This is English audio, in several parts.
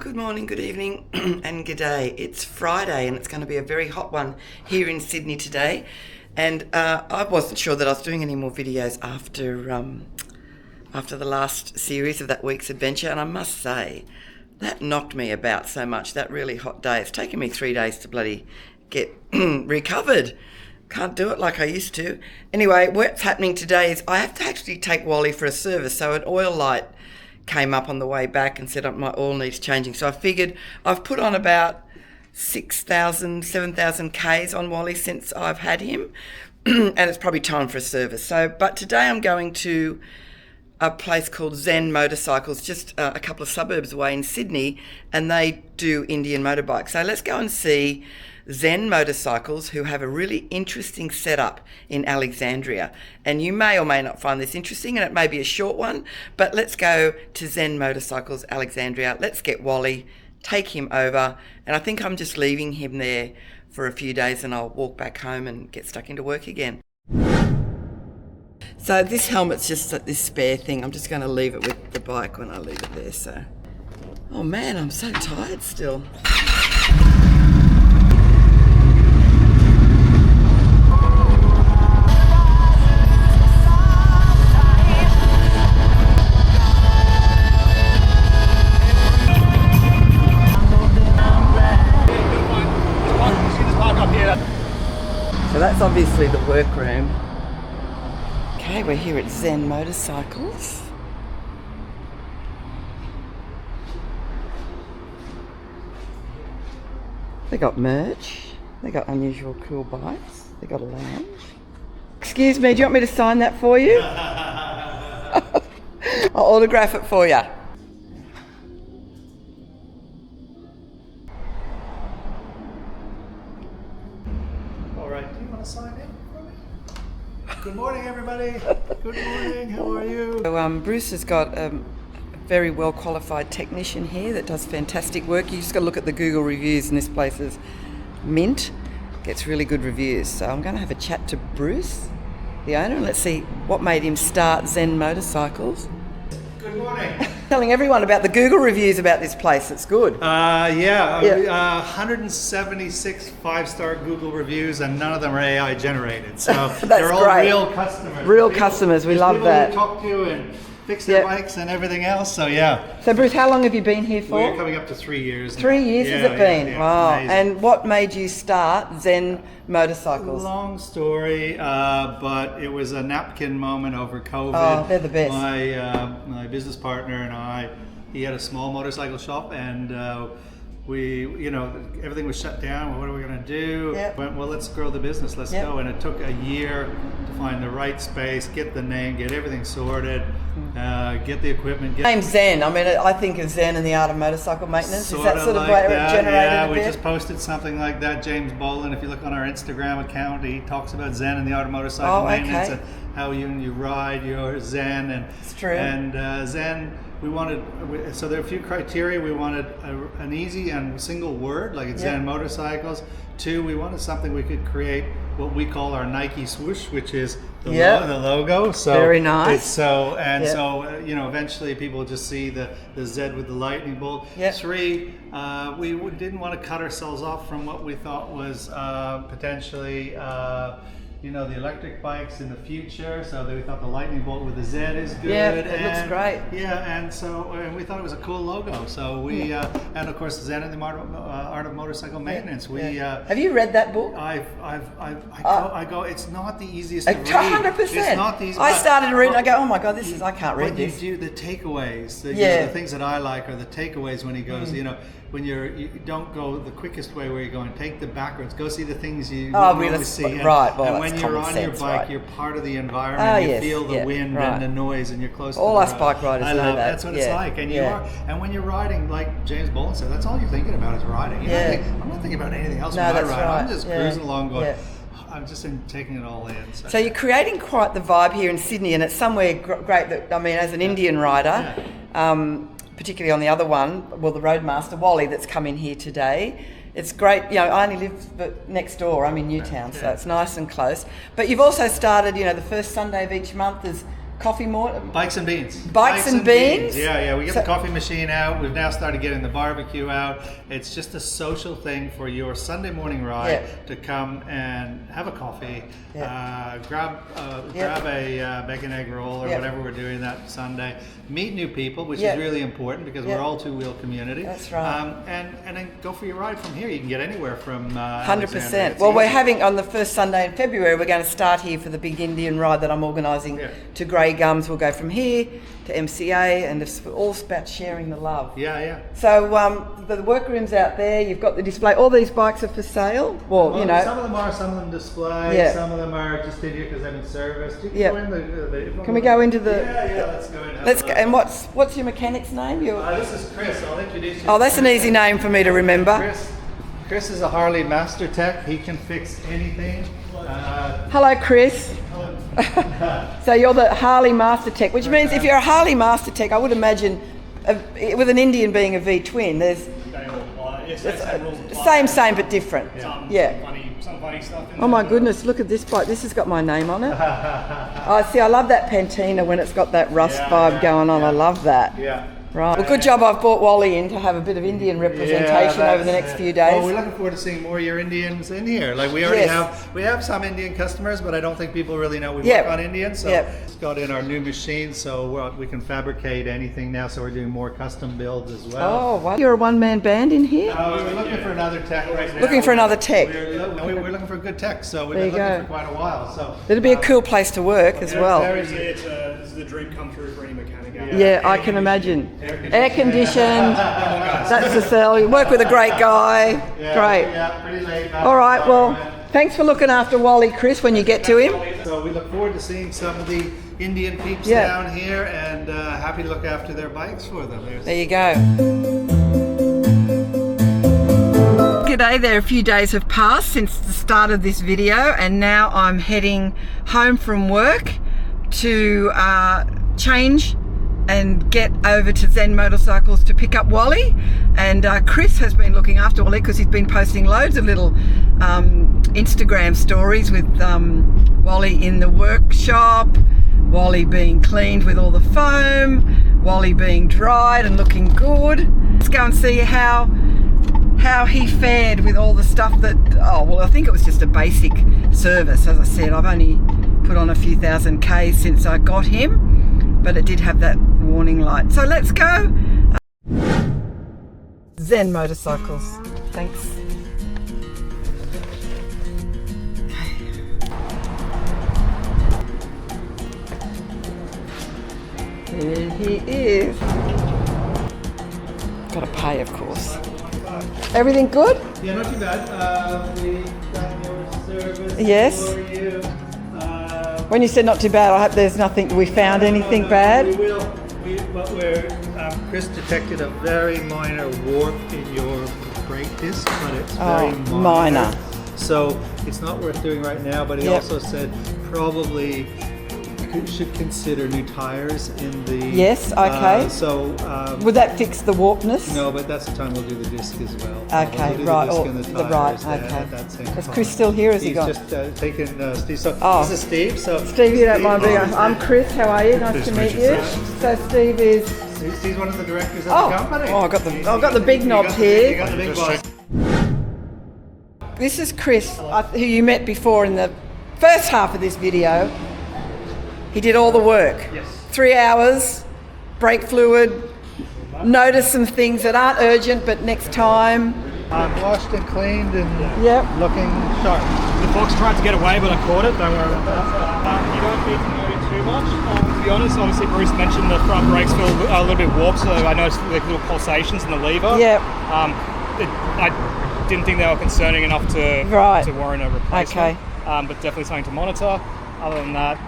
Good morning, good evening, and good day. It's Friday and it's going to be a very hot one here in Sydney today. And I wasn't sure that I was doing any more videos after the last series of that week's adventure. And I must say, that knocked me about so much, that really hot day. It's taken me 3 days to bloody get recovered. Can't do it like I used to. Anyway, what's happening today is I have to actually take Wally for a service. So an oil light came up on the way back and said my oil needs changing. So I figured I've put on about 6,000, 7,000 Ks on Wally since I've had him. And it's probably time for a service. But today I'm going to a place called Zen Motorcycles, just a couple of suburbs away in Sydney, and they do Indian motorbikes. So let's go and see Zen Motorcycles, who have a really interesting setup in Alexandria. And you may or may not find this interesting, and it may be a short one, but let's go to Zen Motorcycles, Alexandria. Let's get Wally, take him over, and I think I'm just leaving him there for a few days and I'll walk back home and get stuck into work again. So this helmet's just this spare thing. I'm just going to leave it with the bike when I leave it there. So, oh man, I'm so tired still. So that's obviously the workroom. Okay, we're here at Zen Motorcycles. They got merch, they got unusual cool bikes, they got a lounge. Excuse me, do you want me to sign that for you? I'll autograph it for you. Sign in for me? Good morning, everybody. Good morning. How are you? So, Bruce has got a very well qualified technician here that does fantastic work. You just got to look at the Google reviews, and this place is mint. Gets really good reviews. So I'm going to have a chat to Bruce, the owner, and let's see what made him start Zen Motorcycles. Good morning. Telling everyone about the Google reviews about this place. It's good. 176 five-star Google reviews, and none of them are AI generated. So they're all great. real customers. Real customers. We love that. People who talk to you and fix their bikes and everything else. So yeah. So Bruce, how long have you been here for? We're coming up to 3 years. 3 years has it been? Yeah, wow. amazing. And what made you start Zen Motorcycles? Long story, but it was a napkin moment over COVID. Oh, they're the best. My business partner and he had a small motorcycle shop, and everything was shut down. What are we going to do? Yep. Went, well, let's grow the business. Let's go. And it took a year to find the right space, get the name, get everything sorted, get the equipment. Name's Zen. I mean, I think of Zen and the art of motorcycle maintenance. Is that sort of where it generated yeah, a we bit? just posted something like that. James Boland, if you look on our Instagram account, he talks about Zen and the art of motorcycle maintenance and how you ride your Zen. And it's true. And Zen, so there are a few criteria. We wanted an easy and single word, like it's Zen Motorcycles. 2, we wanted something we could create what we call our Nike swoosh, which is the logo. So very nice. So eventually people just see the Z with the lightning bolt. 3, we didn't want to cut ourselves off from what we thought was potentially the electric bikes in the future, so we thought the lightning bolt with the Z is good. Yeah, it looks great. Yeah, and we thought it was a cool logo. So we, and of course, Zen and the art of motorcycle maintenance. Have you read that book? I go. It's not the easiest to read. 100%. It's not the easiest. I started to read, and I go, oh my god, I can't read this. What you do, the takeaways. The things that I like are the takeaways when he goes. When you don't go the quickest way where you're going, take the backwards. Go see the things you really see. And when you're on your bike, you're part of the environment. You feel the wind and the noise, and you're close to the road. All us bike riders know that. That's what it's like. And you are. And when you're riding, like James Boland said, that's all you're thinking about is riding. I'm not thinking about anything else when I ride. I'm just cruising along going, I'm just taking it all in. So you're creating quite the vibe here in Sydney, and it's somewhere great that, as an Indian rider, particularly on the other one, the Roadmaster, Wally, that's come in here today. It's great, I only live next door, I'm in Newtown, so it's nice and close. But you've also started, the first Sunday of each month is coffee more. Bikes and beans. Bikes and beans? Yeah. We get the coffee machine out. We've now started getting the barbecue out. It's just a social thing for your Sunday morning ride to come and have a coffee, grab a bacon egg roll or whatever we're doing that Sunday. Meet new people, which is really important because we're all two-wheel community. That's right. And then go for your ride from here. You can get anywhere from 100%. Well, we're having on the first Sunday in February, we're going to start here for the big Indian ride that I'm organising to Grey Gums. We'll go from here to MCA, and it's all about sharing the love. Yeah. So the workroom's out there. You've got the display. All these bikes are for sale. Well, you know, some of them are. Some of them display. Some of them are just in here because they've been serviced. You can go in Can we go into the? Yeah. Let's go in. Let's go. And what's your mechanic's name? This is Chris. I'll introduce you. Oh, that's an easy name for me to remember. Chris is a Harley master tech. He can fix anything. Hello, Chris. So you're the Harley Master Tech, which means if you're a Harley Master Tech, I would imagine with an Indian being a V-twin, there's same but different. Some funny stuff in oh my goodness, look at this bike. This has got my name on it. Oh, see, I love that patina when it's got that rust vibe going on. I love that. Yeah. Right. Well, good job I've brought Wally in to have a bit of Indian representation over the next few days. Well, we're looking forward to seeing more of your Indians in here. Like we already have some Indian customers, but I don't think people really know we work on Indians. So it's got in our new machine, so we can fabricate anything now. So we're doing more custom builds as well. Oh, wow. You're a one-man band in here? We're looking for another tech right now. Looking for another tech. We're looking for good tech, so we've been looking for quite a while. So it'll be a cool place to work as well. It's the dream come true for any mechanic. Yeah, I can imagine. Air conditioned. That's the sell. You work with a great guy. Great. Yeah, pretty laid back. All right. Well, thanks for looking after Wally, Chris, when you get to him. So we look forward to seeing some of the Indian peeps down here, and happy to look after their bikes for them. There you go. G'day there. A few days have passed since the start of this video, and now I'm heading home from work to change and get over to Zen Motorcycles to pick up Wally. And Chris has been looking after Wally because he's been posting loads of little Instagram stories with Wally in the workshop, Wally being cleaned with all the foam, Wally being dried and looking good. Let's go and see how he fared with all the stuff that, I think it was just a basic service. As I said, I've only put on a few thousand Ks since I got him, but it did have that warning light. So let's go. Zen Motorcycles. Thanks. Here he is. Got to pay, of course. Everything good? Yeah, not too bad. We got your service yes. for you. When you said not too bad, I hope there's nothing, we found anything bad? We will. Chris detected a very minor warp in your brake disc, but it's very minor. So it's not worth doing right now, but he also said probably should consider new tires in the... Yes, okay. Would that fix the warpness? No, but that's the time we'll do the disc as well. Okay, we'll right. Okay. Is Chris still here? Is he gone? He's just taken Steve. So this is Steve. So Steve, you don't mind being on. I'm Chris. How are you? Nice to meet you. So Steve is... He's one of the directors of the company. Oh, I've got the big knobs here. You got the big boss. This is Chris, who you met before in the first half of this video. He did all the work. Yes. 3 hours, brake fluid, notice some things that aren't urgent, but next time. Washed and cleaned and looking sharp. The fox tried to get away, but I caught it. Don't worry about that. You don't need to move it too much. To be honest, obviously Bruce mentioned the front brakes feel a little bit warped, so I noticed the little pulsations in the lever. Yeah. I didn't think they were concerning enough to warrant a replacement. Okay. But definitely something to monitor. Other than that,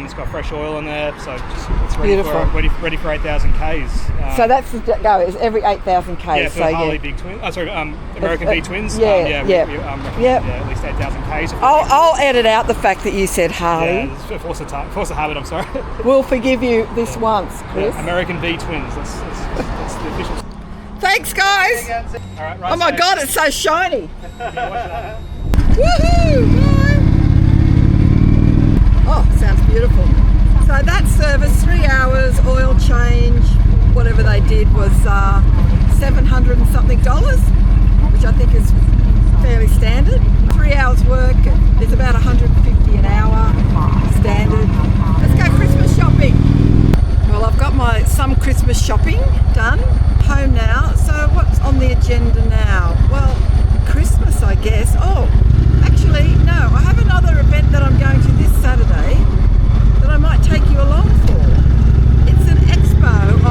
it's got fresh oil in there, so it's ready for 8,000 Ks. So that's the go. It's every 8,000 Ks. Yeah, for so Harley big twin. American V twins. Yeah, at least 8,000 Ks. I'll edit out the fact that you said Harley. Yeah, it's force of habit. I'm sorry. We'll forgive you this once, Chris. Yeah, American V twins. That's the official. Thanks, guys. All right, oh my God, it's so shiny. Woohoo! Oh, sounds beautiful. So that's whatever they did was $700 and something, which I think is fairly standard. 3 hours work is about 150 an hour, standard. Let's go Christmas shopping. Well, I've got some Christmas shopping done. Home now. So what's on the agenda now? Well, Christmas, I guess. Oh, actually, no. I have another event that I'm going to this Saturday that I might take you along for. It's an expo of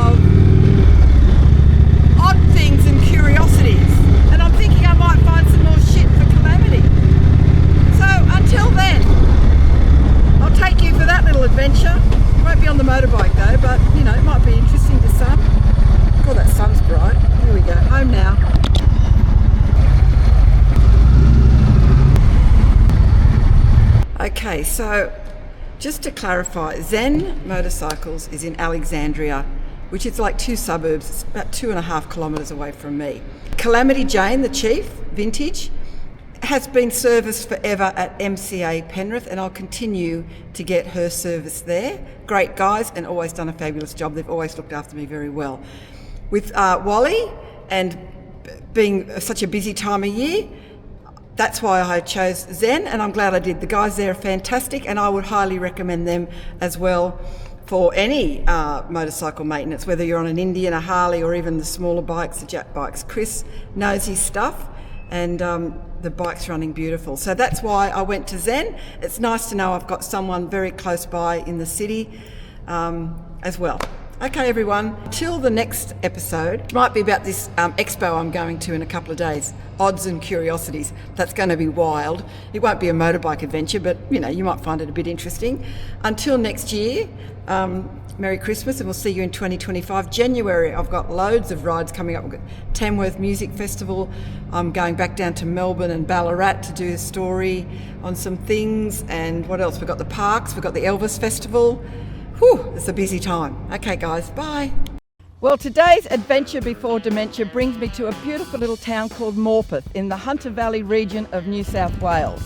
odd things and curiosities, and I'm thinking I might find some more shit for Calamity. So until then, I'll take you for that little adventure. Won't be on the motorbike though, but you know, it might be interesting to some. God, that sun's bright. Here we go, home now. Okay, so just to clarify, Zen Motorcycles is in Alexandria, which is like 2 suburbs. It's about 2.5 kilometres away from me. Calamity Jane, the chief, vintage, has been serviced forever at MCA Penrith, and I'll continue to get her service there. Great guys, and always done a fabulous job. They've always looked after me very well. With Wally, and being such a busy time of year, that's why I chose Zen, and I'm glad I did. The guys there are fantastic, and I would highly recommend them as well for any motorcycle maintenance, whether you're on an Indian, a Harley, or even the smaller bikes, the Jack bikes. Chris knows his stuff, and the bike's running beautiful. So that's why I went to Zen. It's nice to know I've got someone very close by in the city as well. Okay, everyone, till the next episode. It might be about this expo I'm going to in a couple of days. Odds and curiosities. That's going to be wild. It won't be a motorbike adventure, but you know, you might find it a bit interesting. Until next year, Merry Christmas, and we'll see you in 2025. January, I've got loads of rides coming up. We've got Tamworth Music Festival. I'm going back down to Melbourne and Ballarat to do a story on some things. And what else? We've got the parks. We've got the Elvis Festival. Whew, it's a busy time. Okay, guys, bye. Well, today's adventure before dementia brings me to a beautiful little town called Morpeth in the Hunter Valley region of New South Wales.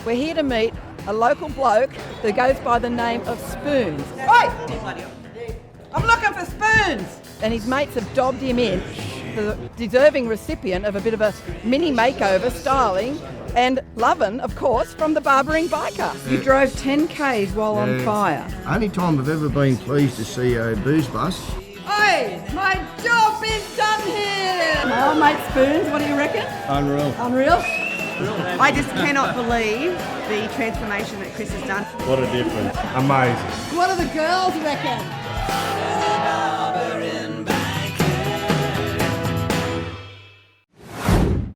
We're here to meet a local bloke who goes by the name of Spoons. Oi! I'm looking for Spoons! And his mates have dobbed him in, the deserving recipient of a bit of a mini makeover styling, and Luvin, of course, from the Barbering Biker. You drove 10 Ks while on fire. Only time I've ever been pleased to see a booze bus. Oi! My job is done here! Oh, mate Spoons, what do you reckon? Unreal. Unreal? I just cannot believe the transformation that Chris has done. What a difference. Amazing. What do the girls reckon?